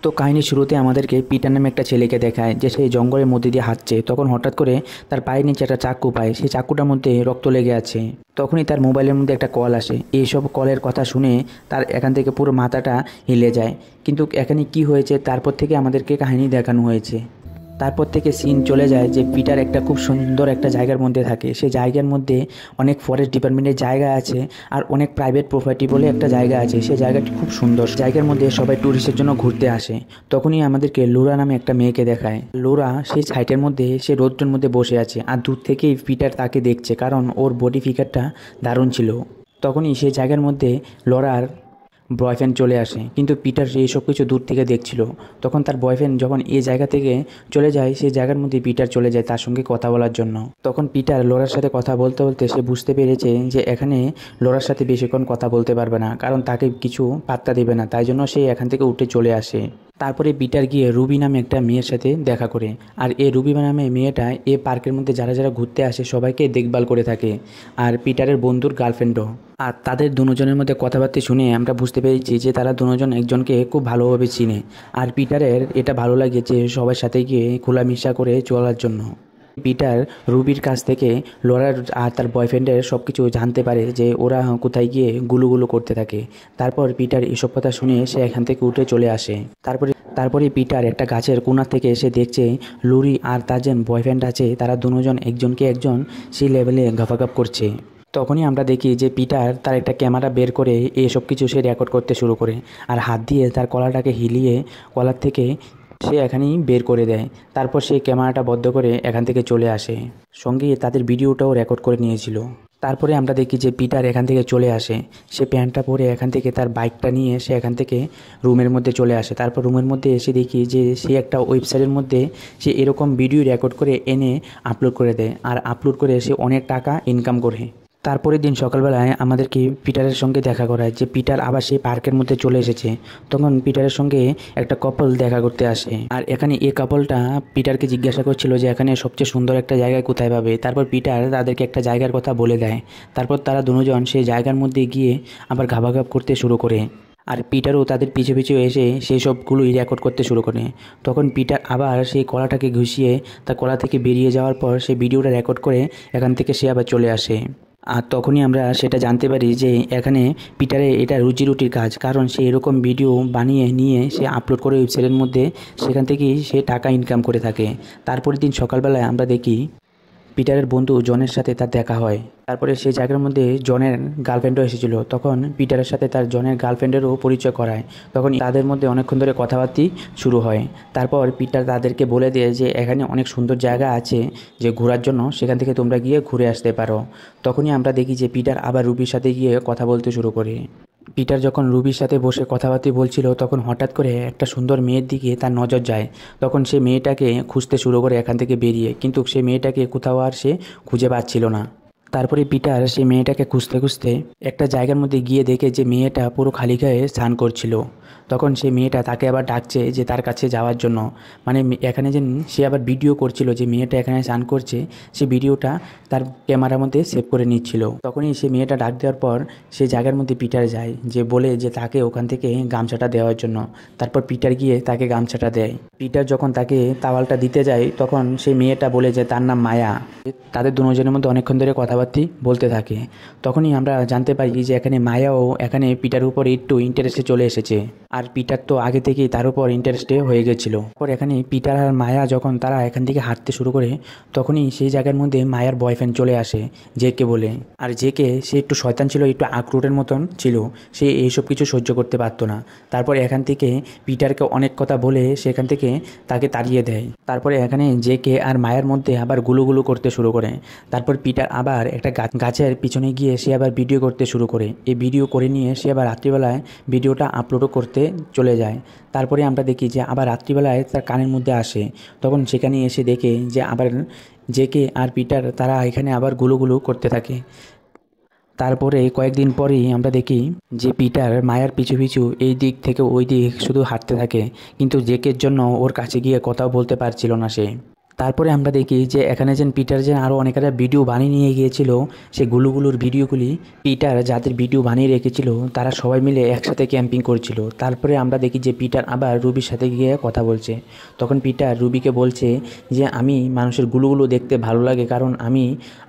তো কাহিনীর শুরুতে আমাদেরকে পিটার নামে একটা ছেলেকে দেখায় যে সেই জঙ্গলের মধ্যে দিয়ে হাঁটছে। তখন হঠাৎ করে তার পায়ের নিচে একটা চাক্কু পায়, সেই চাক্কুটার মধ্যে রক্ত লেগে আছে। তখনই তার মোবাইলের মধ্যে একটা কল আসে। এইসব কলের কথা শুনে তার এখান থেকে পুরো মাথাটা হিলে যায়। কিন্তু এখানে কি হয়েছে তারপর থেকে আমাদেরকে কাহিনী দেখানো হয়েছে। তারপর থেকে সিন চলে যায় যে পিটার একটা খুব সুন্দর একটা জায়গার মধ্যে থাকে। সেই জায়গার মধ্যে অনেক ফরেস্ট ডিপার্টমেন্টের জায়গা আছে আর অনেক প্রাইভেট প্রপার্টি বলে একটা জায়গা আছে। সেই জায়গাটি খুব সুন্দর, জায়গার মধ্যে সবাই ট্যুরিস্টের জন্য ঘুরতে আসে। তখনই আমাদেরকে লোরা নামে একটা মেয়েকে দেখায়। লোরা সেই সাইটের মধ্যে সে রোদ্রের মধ্যে বসে আছে আর দূর থেকেই পিটার তাকে দেখছে, কারণ ওর বডি ফিগারটা দারুণ ছিল। তখনই সেই জায়গার মধ্যে লোরার বয়ফ্রেন্ড চলে আসে, কিন্তু পিটার এই সব কিছু দূর থেকে দেখছিল। তখন তার বয়ফ্রেন্ড যখন এই জায়গা থেকে চলে যায়, সেই জায়গার মধ্যে পিটার চলে যায় তার সঙ্গে কথা বলার জন্য। তখন পিটার লোরার সাথে কথা বলতে বলতে সে বুঝতে পেরেছে যে এখানে লোরার সাথে বেশিক্ষণ কথা বলতে পারবে না, কারণ তাকে কিছু পাত্তা দেবে না। তাই জন্য সে এখান থেকে উঠে চলে আসে। তারপরে পিটার গিয়ে রুবি নামে একটা মেয়ের সাথে দেখা করে। আর এই রুবি নামে মেয়েটা এ পার্কের মধ্যে যারা যারা ঘুরতে আসে সবাইকে দেখভাল করে থাকে, আর পিটারের বন্ধুর গার্লফ্রেন্ডও। আর তাদের দুজনের মধ্যে কথাবার্তা শুনে আমরা বুঝতে পেরেছি যে তারা দুজন একজনকে খুব ভালোভাবে চিনে। আর পিটারের এটা ভালো লাগে যে সবার সাথে গিয়ে খোলামেশা করে চলার জন্য। পিটার রুবির কাছ থেকে লোরার আর তার বয়ফ্রেন্ডের সব কিছু জানতে পারে যে ওরা কোথায় গিয়ে গুলুগুলু করতে থাকে। তারপর পিটার এসব কথা শুনে সে এখান থেকে উঠে চলে আসে। তারপরে পিটার একটা গাছের কোণা থেকে এসে দেখছে লুরি আর তার যে বয়ফ্রেন্ড আছে তারা দুজন একজনকে একজন সেই লেভেলে গাফাগাপ করছে। তখনই আমরা দেখি যে পিটার তার একটা ক্যামেরা বের করে এসব কিছু সে রেকর্ড করতে শুরু করে, আর হাত দিয়ে তার কলাটাকে হিলিয়ে কলার থেকে সে এখানেই বের করে দেয়। তারপর সে ক্যামেরাটা বন্ধ করে এখান থেকে চলে আসে। সঙ্গে তাদের ভিডিওটাও রেকর্ড করে নিয়েছিল। তারপরে আমরা দেখি যে পিটার এখান থেকে চলে আসে। সে প্যান্টটা পরে এখান থেকে তার বাইকটা নিয়ে সে এখান থেকে রুমের মধ্যে চলে আসে। তারপর রুমের মধ্যে এসে দেখি যে সে একটা ওয়েবসাইটের মধ্যে সে এরকম ভিডিও রেকর্ড করে এনে আপলোড করে দেয়, আর আপলোড করে সে অনেক টাকা ইনকাম করে। তারপরের দিন সকালবেলায় আমাদেরকে পিটারের সঙ্গে দেখা করায় যে পিটার আবার সেই পার্কের মধ্যে চলে এসেছে। তখন পিটারের সঙ্গে একটা কাপল দেখা করতে আসে, আর এখানে এই কাপলটা পিটারকে জিজ্ঞাসা করছিল যে এখানে সবচেয়ে সুন্দর একটা জায়গায় কোথায় পাবে। তারপর পিটার তাদেরকে একটা জায়গার কথা বলে দেয়। তারপর তারা দুজন সেই জায়গার মধ্যে গিয়ে আবার ঘাবাঘাব করতে শুরু করে, আর পিটারও তাদের পিছু পিছু এসে সেই সবগুলোই রেকর্ড করতে শুরু করে। তখন পিটার আবার সেই কলাটাকে ঘুষিয়ে তার কলা থেকে বেরিয়ে যাওয়ার পর সেই ভিডিওটা রেকর্ড করে এখান থেকে সে আবার চলে আসে। আর তখনই আমরা সেটা জানতে পারি যে এখানে পিটারের এটা রুজি রুটির কাজ, কারণ সে এরকম ভিডিও বানিয়ে নিয়ে সে আপলোড করে ওয়েবসাইটের মধ্যে, সেখান থেকেই সে টাকা ইনকাম করে থাকে। তারপরের দিন সকালবেলায় আমরা দেখি পিটারের বন্ধু জনের সাথে তার দেখা হয়। তারপরে সেই জায়গার মধ্যে জনের গার্লফ্রেন্ডও এসেছিল। তখন পিটারের সাথে তার জনের গার্লফ্রেন্ডেরও পরিচয় করায়। তখন তাদের মধ্যে অনেকক্ষণ ধরে কথাবার্তা শুরু হয়। তারপর পিটার তাদেরকে বলে দেয় যে এখানে অনেক সুন্দর জায়গা আছে যে ঘোরার জন্য, সেখান থেকে তোমরা গিয়ে ঘুরে আসতে পারো। তখনই আমরা দেখি যে পিটার আবার রুবির সাথে গিয়ে কথা বলতে শুরু করে। পিটার যখন রুবির সাথে বসে কথাবার্তা বলছিল তখন হঠাৎ করে একটা সুন্দর মেয়ের দিকে তার নজর যায়। তখন সে মেয়েটাকে খুঁজতে শুরু করে এখান থেকে বেরিয়ে, কিন্তু সে মেয়েটাকে কোথাও আর সে খুঁজে পাচ্ছিল না। তারপরে পিটার সেই মেয়েটাকে খুঁজতে খুঁজতে একটা জায়গার মধ্যে গিয়ে দেখে যে মেয়েটা পুরো খালি গায়ে স্নান করছিল। তখন সেই মেয়েটা তাকে আবার ডাকছে যে তার কাছে যাওয়ার জন্য, মানে এখানে যে সে আবার ভিডিও করছিল যে মেয়েটা এখানে স্নান করছে, সে ভিডিওটা তার ক্যামেরার মধ্যে সেভ করে নিচ্ছিল। তখনই সে মেয়েটা ডাক দেওয়ার পর সে জায়গার মধ্যে পিটার যায়, যে বলে যে তাকে ওখান থেকে গামছাটা দেওয়ার জন্য। তারপর পিটার গিয়ে তাকে গামছাটা দেয়। পিটার যখন তাকে তাওয়ালটা দিতে যায় তখন সেই মেয়েটা বলে যে তার নাম মায়া। তাদের দুজনের মধ্যে অনেকক্ষণ ধরে কথাবার্তা বলতে থাকে। তখনই আমরা জানতে পারি যে এখানে মায়াও এখানে পিটার উপর একটু ইন্টারেস্টে চলে এসেছে, আর পিটার তো আগে থেকেই তার উপর ইন্টারেস্টে হয়ে গেছিল। পর এখানে পিটার আর মায়া যখন তারা এখান থেকে হাঁটতে শুরু করে তখনই সেই জায়গার মধ্যে মায়ার বয়ফ্রেন্ড চলে আসে, জেকে বলে। আর জেকে সে একটু শয়তান ছিল, একটু আখরোটের মতন ছিল, সে এইসব কিছু সহ্য করতে পারতো না। তারপর এখান থেকে পিটারকে অনেক কথা বলে সেখান থেকে তাকে তাড়িয়ে দেয়। তারপরে এখানে জেকে আর মায়ের মধ্যে আবার গুলুগুলু করতে শুরু করে। তারপর পিটার আবার একটা গাছের পিছনে গিয়ে সে আবার ভিডিও করতে শুরু করে। এই ভিডিও করে নিয়ে সে আবার রাত্রিবেলায় ভিডিওটা আপলোডও করতে চলে যায়। তারপরে আমরা দেখি যে আবার রাত্রিবেলায় তার কানের মধ্যে আসে। তখন সেখানে এসে দেখে যে আবার জেকে আর পিটার তারা এখানে আবার গুলুগুলু করতে থাকে। তারপরে কয়েকদিন পরেই আমরা দেখি যে পিটার মায়ার পিছু পিছু এই দিক থেকে ওই দিক শুধু হাঁটতে থাকে, কিন্তু জেকের জন্য ওর কাছে গিয়ে কথাও বলতে পারছিল না সে। তারপরে আমরা দেখি যে এখানে যেন পিটার যেন আরও অনেকেরা ভিডিও বানিয়ে নিয়ে গিয়েছিল, সেই গুলোগুলোর ভিডিওগুলি পিটার যাদের ভিডিও বানিয়ে রেখেছিল তারা সবাই মিলে একসাথে ক্যাম্পিং করছিল। তারপরে আমরা দেখি যে পিটার আবার রুবির সাথে গিয়ে কথা বলছে। তখন পিটার রুবিকে বলছে যে আমি মানুষের গুলোগুলো দেখতে ভালো লাগে, কারণ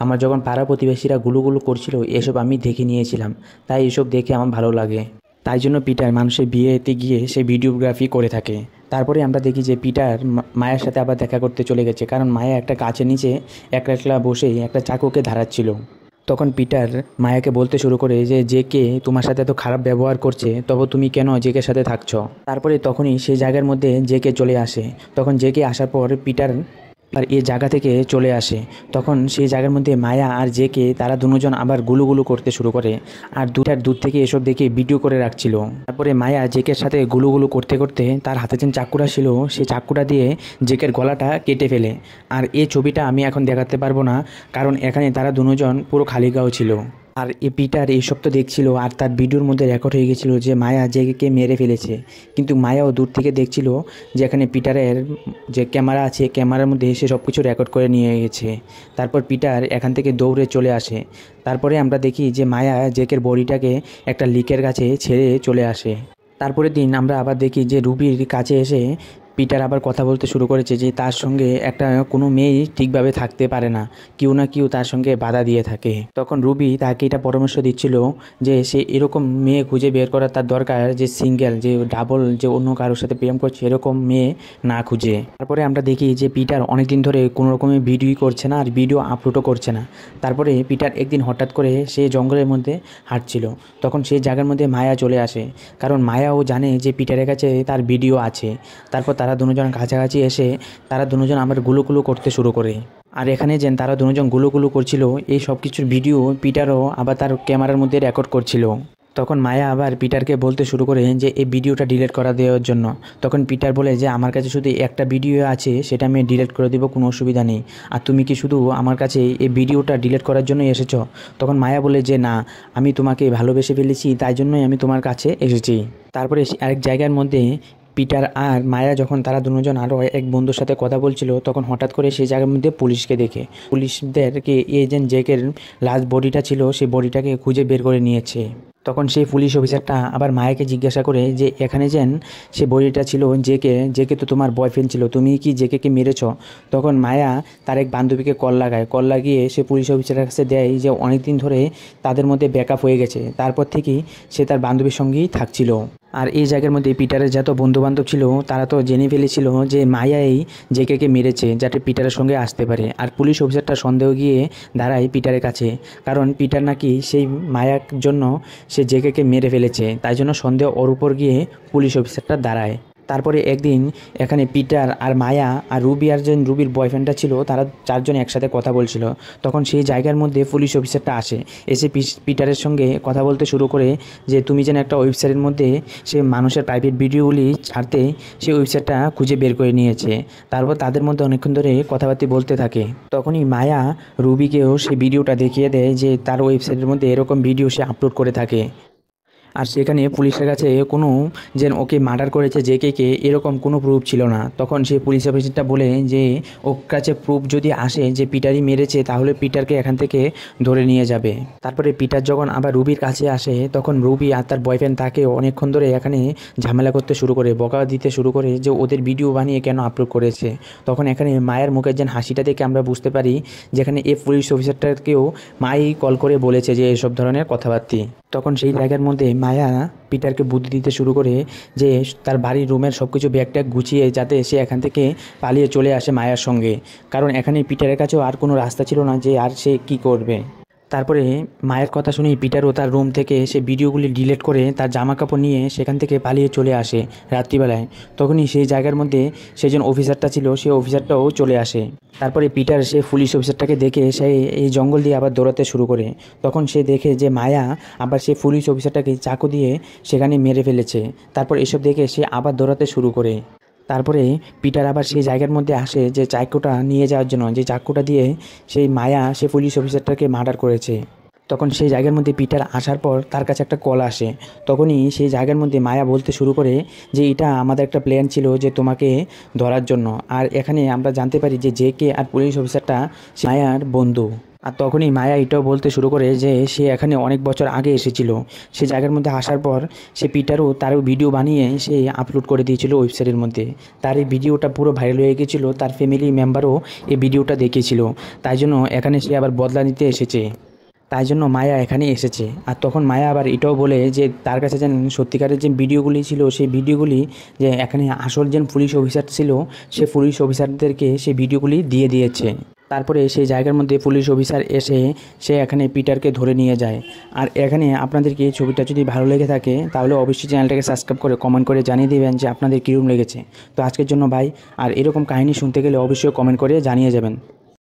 আমার যখন পাড়া প্রতিবেশীরা গুলোগুলো করছিল এসব আমি দেখে নিয়েছিলাম, তাই এসব দেখে আমার ভালো লাগে। তাই জন্য পিটার মানুষের বিয়েতে গিয়ে সে ভিডিওগ্রাফি করে থাকে। তারপরে আমরা দেখি যে পিটার মায়ের সাথে আবার দেখা করতে চলে গেছে, কারণ মায়া একটা গাছের নিচে একলা একলা বসে একটা চাকুকে ধারাচ্ছিল। তখন পিটার মায়াকে বলতে শুরু করে যে কে তোমার সাথে এত খারাপ ব্যবহার করছে, তবে তুমি কেন জেকের সাথে থাকছো। তারপরে তখনই সেই জায়গার মধ্যে জেকে চলে আসে। তখন জেকে আসার পর পিটার আর এই জায়গা থেকে চলে আসে। তখন সেই জায়গার মধ্যে মায়া আর জেকে তারা দুজন আবার গুলুগুলু করতে শুরু করে, আর দূর থেকে এসব দেখে ভিডিও করে রাখছিল। তারপরে মায়া জেকের সাথে গুলুগুলু করতে করতে তার হাতে যে চাকুটা ছিল সেই চাকুটা দিয়ে জেকের গলাটা কেটে ফেলে। আর এই ছবিটা আমি এখন দেখাতে পারবো না, কারণ এখানে তারা দুজন পুরো খালি গাও ছিল। আর পিটার এইসব তো দেখছিল, আর তার ভিডিওর মধ্যে রেকর্ড হয়ে গেছিলো যে মায়া জেকে মেরে ফেলেছে। কিন্তু মায়াও দূর থেকে দেখছিল যে এখানে পিটারের যে ক্যামেরা আছে, ক্যামেরার মধ্যে সে সব কিছু রেকর্ড করে নিয়ে গেছে। তারপর পিটার এখান থেকে দৌড়ে চলে আসে। তারপরে আমরা দেখি যে মায়া জেকের বডিটাকে একটা লিকের কাছে ছেড়ে চলে আসে। তারপরের দিন আমরা আবার দেখি যে রুবির কাছে এসে পিটার আবার কথা বলতে শুরু করেছে যে তার সঙ্গে কোনো মেয়েই ঠিকভাবে থাকতে পারে না, কেউ না কেউ তার সঙ্গে বাধা দিয়ে থাকে। তখন রুবি তাকে এটা পরামর্শ দিচ্ছিল যে সে এরকম মেয়ে খুঁজে বের করার তার দরকার, যে সিঙ্গেল, যে ডাবল, যে অন্য কারোর সাথে প্রেম করছে এরকম মেয়ে না খুঁজে। তারপরে আমরা দেখি যে পিটার অনেকদিন ধরে কোনো রকমের ভিডিও করছে না, আর ভিডিও আপলোডও করছে না। তারপরে পিটার একদিন হঠাৎ করে সে জঙ্গলের মধ্যে হাঁটছিল। তখন সেই জায়গার মধ্যে মায়া চলে আসে, কারণ মায়াও জানে যে পিটারের কাছে তার ভিডিও আছে। তারপর তারা দুজন কাছাকাছি এসে তারা দুজন আবার গুলোগুলো করতে শুরু করে। আর এখানে যেন তারা দুজন গুলোগুলো করছিল এই সব কিছুর ভিডিও পিটারও আবার তার ক্যামেরার মধ্যে রেকর্ড করছিল। তখন মায়া আবার পিটারকে বলতে শুরু করে যে এই ভিডিওটা ডিলিট করা দেওয়ার জন্য। তখন পিটার বলে যে আমার কাছে শুধু একটা ভিডিও আছে, সেটা আমি ডিলিট করে দেবো, কোনো অসুবিধা নেই। আর তুমি কি শুধু আমার কাছে এই ভিডিওটা ডিলিট করার জন্যই এসেছো? তখন মায়া বলে যে না, আমি তোমাকে ভালোবেসে ফেলেছি, তাই জন্যই আমি তোমার কাছে এসেছি। তারপরে আরেক জায়গার মধ্যে পিটার আর মায়া যখন তারা দুজন আরও এক বন্ধুর সাথে কথা বলছিল, তখন হঠাৎ করে সেই জায়গার মধ্যে পুলিশকে দেখে। পুলিশদেরকে এজেন্ট জেকের লাস্ট বডিটা ছিল সেই বডিটাকে খুঁজে বের করে নিয়েছে। তখন সেই পুলিশ অফিসারটা আবার মায়াকে জিজ্ঞাসা করে যে এখানে যেন সে বডিটা ছিল জেকে তো তোমার বয়ফ্রেন্ড ছিল, তুমি কি জেকে মেরেছ? তখন মায়া তার এক বান্ধবীকে কল লাগিয়ে সে পুলিশ অফিসারের কাছে দেয় যে অনেকদিন ধরে তাদের মধ্যে ব্যাকআপ হয়ে গেছে, তারপর থেকেই সে তার বান্ধবীর সঙ্গেই থাকছিল। আর এই জায়গার মধ্যে পিটারের যত বন্ধুবান্ধব ছিল তারা তো জেনে ফেলেছিল যে মায়াই জেকে মেরেছে, যাতে পিটারের সঙ্গে আসতে পারে। আর পুলিশ অফিসারটা সন্দেহ গিয়ে দাঁড়ায় পিটারের কাছে, কারণ পিটার নাকি সেই মায়ার জন্য সে জেকে মেরে ফেলেছে, তাই জন্য সন্দেহ ওর উপর গিয়ে পুলিশ অফিসারটা দাঁড়ায়। তারপরে একদিন এখানে পিটার আর মায়া আর রুবি আর যে রুবির বয়ফ্রেন্ডটা ছিল তারা চারজন একসাথে কথা বলছিল। তখন সেই জায়গার মধ্যে পুলিশ অফিসারটা আসে, এসে পিটারের সঙ্গে কথা বলতে শুরু করে যে তুমি যেন একটা ওয়েবসাইটের মধ্যে সে মানুষের প্রাইভেট ভিডিওগুলি ছাড়তে সেই ওয়েবসাইটটা খুঁজে বের করে নিয়েছে। তারপর তাদের মধ্যে অনেকক্ষণ ধরে কথাবার্তা বলতে থাকে। তখনই মায়া রুবিকেও সেই ভিডিওটা দেখিয়ে দেয় যে তার ওয়েবসাইটের মধ্যে এরকম ভিডিও সে আপলোড করে থাকে। আর সেখানে পুলিশের কাছে কোনো যেন ওকে মার্ডার করেছে জেকে এরকম কোনো প্রুফ ছিল না। তখন সেই পুলিশ অফিসারটা বলে যে ওর কাছে প্রুফ যদি আসে যে পিটারই মেরেছে, তাহলে পিটারকে এখান থেকে ধরে নিয়ে যাবে। তারপরে পিটার যখন আবার রুবির কাছে আসে, তখন রুবি আর তার বয়ফ্রেন্ড তাকে অনেকক্ষণ ধরে এখানে ঝামেলা করতে শুরু করে, বকা দিতে শুরু করে যে ওদের ভিডিও বানিয়ে কেন আপলোড করেছে। তখন এখানে মায়ের মুখের যেন হাসিটা দেখে আমরা বুঝতে পারি যেখানে এই পুলিশ অফিসারটাকেও মাই কল করে বলেছে যে এসব ধরনের কথাবার্তা। তখন সেই জায়গার মধ্যে মায়া পিটারকে বুদ্ধি দিতে শুরু করে যে তার বাড়ির রুমের সব কিছু ব্যাগ ট্যাগ গুছিয়ে যাতে সে এখান থেকে পালিয়ে চলে আসে মায়ার সঙ্গে, কারণ এখানে পিটারের কাছেও আর কোনো রাস্তা ছিল না যে আর সে কী করবে। তারপরে মায়ের কথা শুনেই পিটারও তার রুম থেকে সে ভিডিওগুলি ডিলিট করে তার জামা কাপড় নিয়ে সেখান থেকে পালিয়ে চলে আসে রাত্রিবেলায়। তখনই সেই জায়গার মধ্যে সে যে অফিসারটা ছিল সেই অফিসারটাও চলে আসে। তারপরে পিটার সে পুলিশ অফিসারটাকে দেখে সে এই জঙ্গল দিয়ে আবার দৌড়াতে শুরু করে। তখন সে দেখে যে মায়া আবার সে পুলিশ অফিসারটাকে চাকু দিয়ে সেখানে মেরে ফেলেছে। তারপর এসব দেখে সে আবার দৌড়াতে শুরু করে। তারপরে পিটার আবার সেই জায়গার মধ্যে আসে যে চাকুটা নিয়ে যাওয়ার জন্য, যে চাকুটা দিয়ে সেই মায়া সে পুলিশ অফিসারটাকে মার্ডার করেছে। তখন সেই জায়গার মধ্যে পিটার আসার পর তার কাছে একটা কল আসে। তখনই সেই জায়গার মধ্যে মায়া বলতে শুরু করে যে এটা আমাদের একটা প্ল্যান ছিল যে তোমাকে ধরার জন্য। আর এখানে আমরা জানতে পারি যে জেকে আর পুলিশ অফিসারটা মায়ার বন্ধু। আর তখনই মায়া এটাও বলতে শুরু করে যে সে এখানে অনেক বছর আগে এসেছিল। সে জায়গার মধ্যে আসার পর সে পিটারও তারও ভিডিও বানিয়ে সে আপলোড করে দিয়েছিল ওয়েবসাইটের মধ্যে। তার এই ভিডিওটা পুরো ভাইরাল হয়ে গেছিলো, তার ফ্যামিলি মেম্বারও এই ভিডিওটা দেখেছিল। তাই জন্য এখানে সে আবার বদলা নিতে এসেছে, তাই জন্য মায়া এখানে এসেছে। আর তখন মায়া আবার এটাও বলে যে তার কাছে যে সত্যিকারের যে ভিডিওগুলি ছিল সেই ভিডিওগুলি যে এখানে আসল যে পুলিশ অফিসার ছিল সে পুলিশ অফিসারদেরকে সেই ভিডিওগুলি দিয়ে দিয়েছে। তারপরে সেই জায়গার মধ্যে পুলিশ অফিসার এসে সে এখানে পিটারকে ধরে নিয়ে যায়। আর এখানে আপনাদেরকে এই ছবিটা যদি ভালো লেগে থাকে তাহলে অবশ্যই চ্যানেলটাকে সাবস্ক্রাইব করে কমেন্ট করে জানিয়ে দেবেন যে আপনাদের কীরকম লেগেছে। তো আজকের জন্য বাই। আর এরকম কাহিনী শুনতে গেলে অবশ্যই কমেন্ট করে জানিয়ে যাবেন।